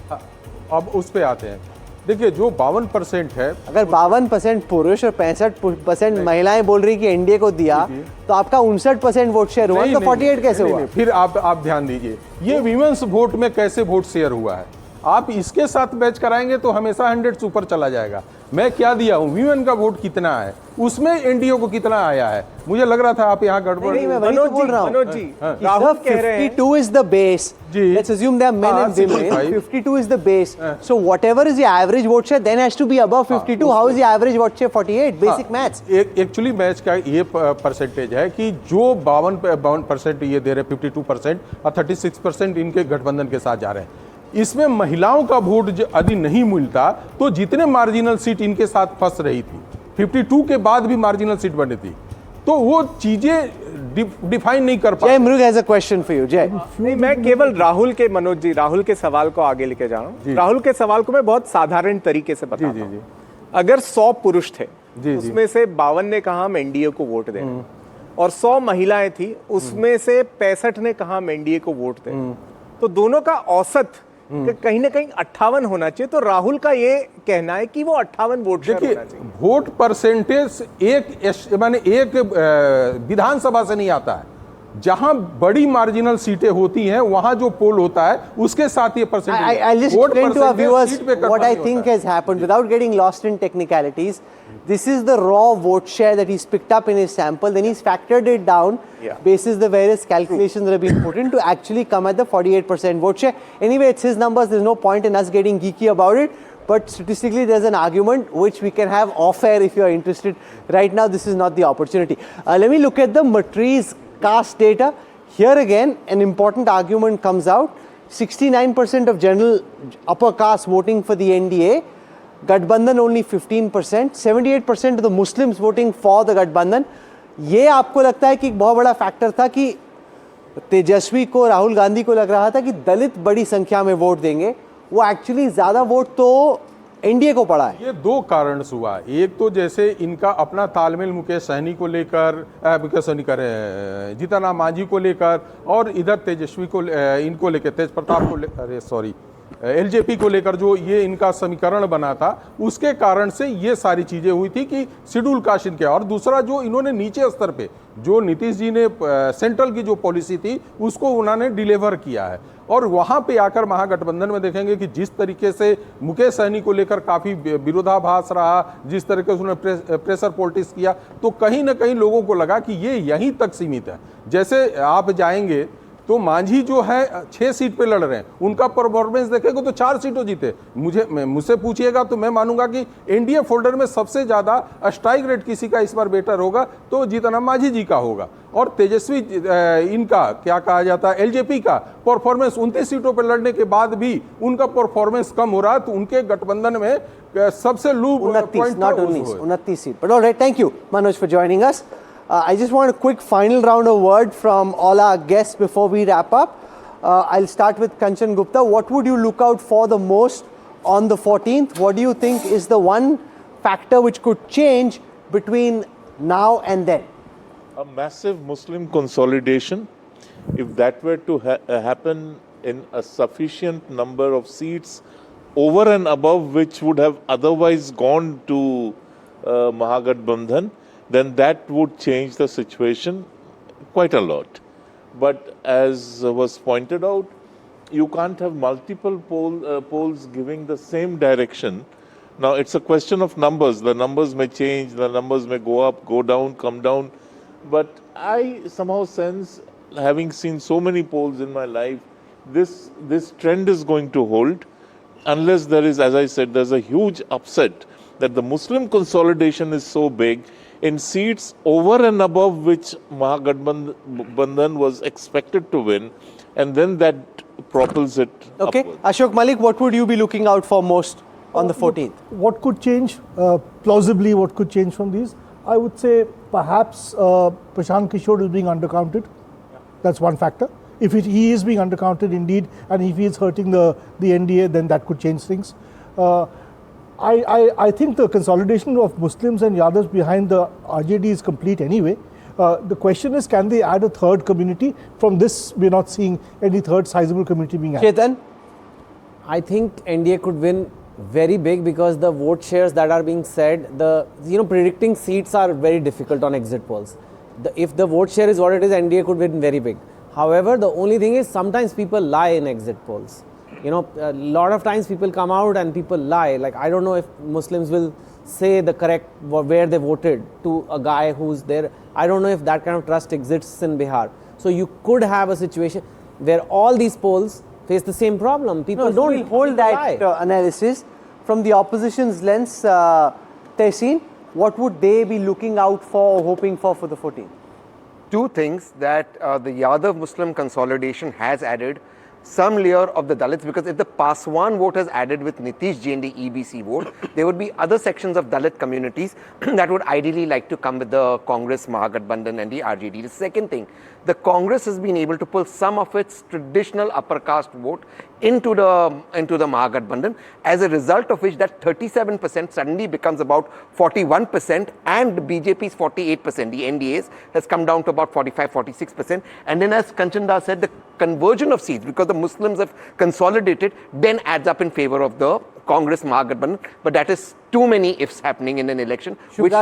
अब उस पे आते हैं. देखिए जो 52% है, अगर 52% पुरुष और 65% महिलाएं बोल रही कि एनडीए को दिया, तो आपका 59% वोट शेयर हुआ, तो 48 कैसे हुआ? फिर आप ध्यान दीजिए, ये वीमेंस वोट में कैसे वोट शेयर हुआ है. आप इसके साथ मैच कराएंगे तो हमेशा 100 से ऊपर चला जाएगा. मैं क्या दिया हूँ, वीमेन का वोट कितना है, उसमें एनडीए को कितना आया है. मुझे लग रहा था आप यहाँ गड़बड़. मनोज जी, राहुल कह रहे हैं 52 is the base. Let's assume they are men and women. 52 is the base. So whatever is the average vote share, then has to be above 52. How is the average vote share 48? Basic maths. Actually match का ये percentage है कि जो 52% ये दे रहे 52% और 36% इनके गठबंधन के साथ जा रहे हैं. इसमें महिलाओं का वोट यदि नहीं मिलता तो जितने मार्जिनल सीट इनके साथ फंस रही थी, 52 के बाद भी मार्जिनल सीट बनी थी, तो वो चीजें डिफाइन नहीं कर पाए. जय मृग has a question for you. जय, नहीं, मैं केवल राहुल के सवाल को आगे लेके जा रहा हूँ. राहुल के सवाल को मैं बहुत साधारण तरीके से बताता हूँ. अगर 100 पुरुष थे, उसमें से 52 ने कहा हम एनडीए को वोट दें, और 100 महिलाएं थी, उसमें से 65 ने कहा हम एनडीए को वोट दें, तो दोनों का औसत कहीं ना कहीं 58 होना चाहिए. तो राहुल का ये कहना है कि वो 58 वोट शेयर होना चाहिए. वोट परसेंटेज एक विधानसभा से नहीं आता है. जहां बड़ी मार्जिनल सीटें होती हैं वहां जो पोल होता है उसके साथ ये percentage. I'll just explain to our viewers what I think has happened without getting lost in technicalities. This is the raw vote share that he's picked up in his sample. Then he's factored it down basis the various calculations that have been put in to actually come at the 48% vote share. Anyway, it's his numbers. There's no point in us getting geeky about it. But statistically, there's an argument which we can have off air if you are interested. Right now, this is not the opportunity. Let me look at the matriz caste data. Here again, an important argument comes out. 69% of general upper caste voting for the NDA. Gadbandhan only 15%. 78% of the Muslims voting for the Gadbandhan. ये आपको लगता है कि एक बहुत बड़ा factor था कि तेजस्वी को, राहुल गांधी को लग रहा था कि दलित बड़ी संख्या में वोट देंगे. वो एक्चुअली ज्यादा वोट तो एनडीए को पड़ा है. ये दो कारण से हुआ. एक तो जैसे इनका अपना तालमेल मुकेश सहनी को लेकर, जीतन राम मांझी को लेकर, और इधर तेजस्वी को इनको लेकर, तेज प्रताप को एलजेपी को लेकर जो ये इनका समीकरण बना था, उसके कारण से ये सारी चीजें हुई थी कि शेड्यूल कास्ट इनके. और दूसरा जो इन्होंने नीचे स्तर पे जो नीतीश जी ने सेंट्रल की जो पॉलिसी थी उसको उन्होंने डिलीवर किया है. और वहां पे आकर महागठबंधन में देखेंगे कि जिस तरीके से मुकेश सहनी को लेकर काफी विरोधाभास रहा, जिस तरीके से उन्होंने प्रेशर पॉलिटिक्स किया, तो कहीं ना कहीं लोगों को लगा कि ये यहीं तक सीमित है. जैसे आप जाएंगे तो मांझी जो है 6 सीट पे लड़ रहे हैं, उनका परफॉर्मेंस देखेंगे तो 4 सीटों जीते. मुझसे पूछिएगा तो मैं मानूंगा कि एनडीए फोल्डर में सबसे ज्यादा स्ट्राइक रेट किसी का इस बार बेटर होगा तो जीतन राम मांझी जी का होगा. और तेजस्वी इनका क्या कहा जाता है, एलजेपी का परफॉर्मेंस 29 सीटों पर लड़ने के बाद भी उनका परफॉर्मेंस कम हो रहा है. तो उनके गठबंधन में सबसे लो 29 seat. But all right, thank you, Manoj, for joining us. I just want a quick final round of word from all our guests before we wrap up. I'll start with Kanchan Gupta. What would you look out for the most on the 14th? What do you think is the one factor which could change between now and then? A massive Muslim consolidation. If that were to happen in a sufficient number of seats over and above which would have otherwise gone to Mahagathbandhan, then that would change the situation quite a lot. But as was pointed out, you can't have multiple polls giving the same direction. Now, it's a question of numbers. The numbers may change, the numbers may go up, go down, come down. But I somehow sense, having seen so many polls in my life, this trend is going to hold unless there is, as I said, there's a huge upset that the Muslim consolidation is so big in seats over and above which Mahagathbandhan was expected to win, and then that propels it upwards. Ashok Malik, what would you be looking out for most on the 14th? What could change, plausibly what could change from these? I would say perhaps Prashant Kishore is being undercounted. That's one factor. If he is being undercounted indeed, and if he is hurting the NDA, then that could change things. I think the consolidation of Muslims and Yadavs behind the RJD is complete anyway. The question is, can they add a third community? From this, we're not seeing any third sizable community being added. Chetan, I think NDA could win very big because the vote shares that are being said, predicting seats are very difficult on exit polls. If the vote share is what it is, NDA could win very big. However, the only thing is sometimes people lie in exit polls. A lot of times people come out and people lie. Like, I don't know if Muslims will say the correct where they voted to a guy who's there. I don't know if that kind of trust exists in Bihar. So you could have a situation where all these polls face the same problem. People don't hold that analysis from the opposition's lens. Tehseen, what would they be looking out for or hoping for the 14th? Two things that the Yadav Muslim consolidation has added some layer of the Dalits, because if the Paswan vote is added with Nitish Ji and the EBC vote, there would be other sections of Dalit communities that would ideally like to come with the Congress, Mahagathbandhan and the RJD. The second thing, the Congress has been able to pull some of its traditional upper caste vote into the Mahagathbandhan, as a result of which that 37% suddenly becomes about 41%, and BJP's 48%, the NDA's, has come down to about 45-46%. And then, as Kanchan Das said, the conversion of seats, because the Muslims have consolidated, then adds up in favor of the Congress Mahagathbandhan. But that is too many ifs happening in an election, which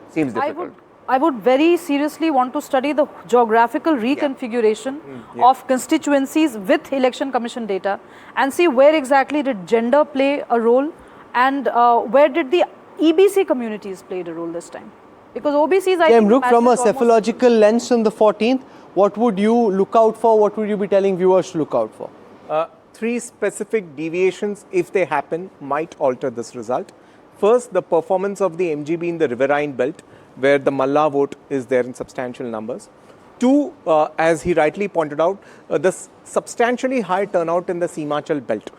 seems difficult. I would very seriously want to study the geographical reconfiguration of constituencies with Election Commission data and see where exactly did gender play a role, and where did the EBC communities play a role this time. Because OBCs, I think, from a psephological lens on the 14th, what would you look out for? What would you be telling viewers to look out for? Three specific deviations, if they happen, might alter this result. First, the performance of the MGB in the riverine belt, where the Malla vote is there in substantial numbers. Two, as he rightly pointed out, the substantially high turnout in the Simachal belt.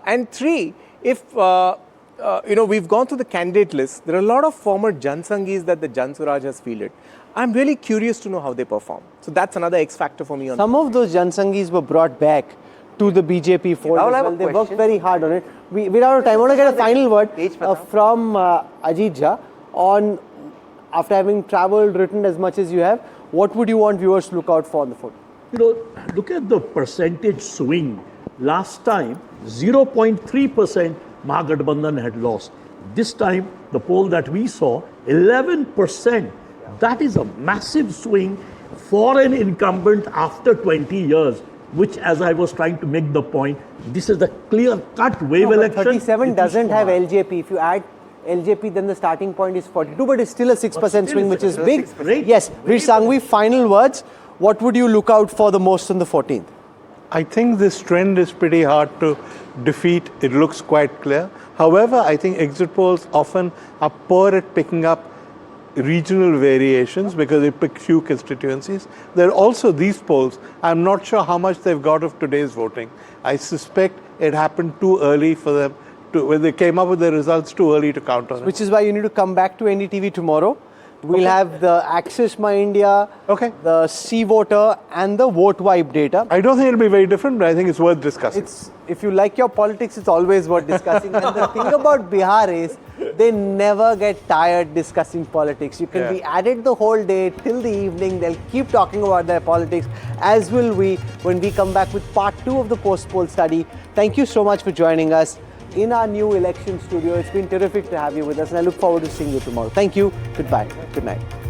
And three, if we've gone through the candidate list, there are a lot of former Jansangis that the Jan Swaraj has fielded. I'm really curious to know how they perform. So that's another X factor for me. Some of those Jansangis were brought back to the BJP fold as well. They worked very hard on it. We're out of time. I want to get a final word from Ajit Jha on, after having travelled, written as much as you have, what would you want viewers to look out for on the fold? Look at the percentage swing. Last time, 0.3% Mahagathbandhan had lost. This time, the poll that we saw, 11%. That is a massive swing for an incumbent after 20 years, which, as I was trying to make the point, this is the clear-cut wave election. 37 doesn't have LJP. If you add LJP, then the starting point is 42, but it's still a 6% swing, which is big. Yes, Rich Sangvi, final words. What would you look out for the most on the 14th? I think this trend is pretty hard to defeat. It looks quite clear. However, I think exit polls often are poor at picking up regional variations because they pick few constituencies. There are also these polls. I'm not sure how much they've got of today's voting. I suspect it happened too early for them when they came up with the results too early to count on it. Which is why you need to come back to NDTV tomorrow. We'll have the Access My India, the C voter and the vote wipe data. I don't think it'll be very different, but I think it's worth discussing. If you like your politics, it's always worth discussing. And the thing about Bihar is, they never get tired discussing politics. You can be at it the whole day till the evening. They'll keep talking about their politics, as will we when we come back with part 2 of the post-poll study. Thank you so much for joining us in our new election studio. It's been terrific to have you with us, and I look forward to seeing you tomorrow. Thank you. Goodbye. Good night.